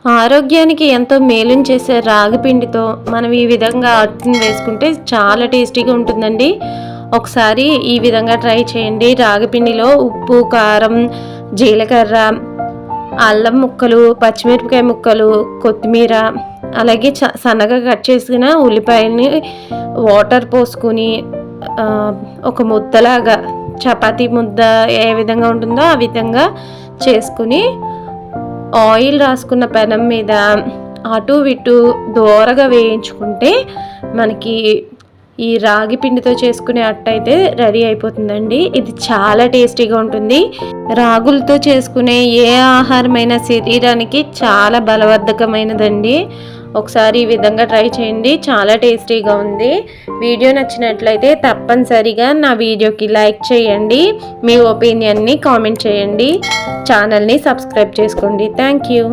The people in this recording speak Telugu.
ఆరోగ్యానికి ఎంతో మేలుని చేసే రాగి పిండితో మనం ఈ విధంగా అట్టుని వేసుకుంటే చాలా టేస్టీగా ఉంటుందండి. ఒకసారి ఈ విధంగా ట్రై చేయండి. రాగి పిండిలో ఉప్పు, కారం, జీలకర్ర, అల్లం ముక్కలు, పచ్చిమిరపకాయ ముక్కలు, కొత్తిమీర, అలాగే సన్నగా కట్ చేసిన ఉల్లిపాయని వాటర్ పోసుకొని ఒక ముద్దలాగా, చపాతీ ముద్ద ఏ విధంగా ఉంటుందో ఆ విధంగా చేసుకుని ఆయిల్ రాసుకున్న పెనం మీద అటు ఇటు దోరగా వేయించుకుంటే మనకి ఈ రాగి పిండితో చేసుకునే అట్టయితే రెడీ అయిపోతుందండి. ఇది చాలా టేస్టీగా ఉంటుంది. రాగులతో చేసుకునే ఏ ఆహారమైనా శరీరానికి చాలా బలవర్ధకమైనదండి. ఒకసారి ఈ విధంగా ట్రై చేయండి, చాలా టేస్టీగా ఉంది. వీడియో నచ్చినట్లయితే తప్పనిసరిగా నా వీడియోకి లైక్ చేయండి, మీ ఒపీనియన్ని కామెంట్ చేయండి, ఛానల్ని సబ్స్క్రైబ్ చేసుకోండి. Thank you.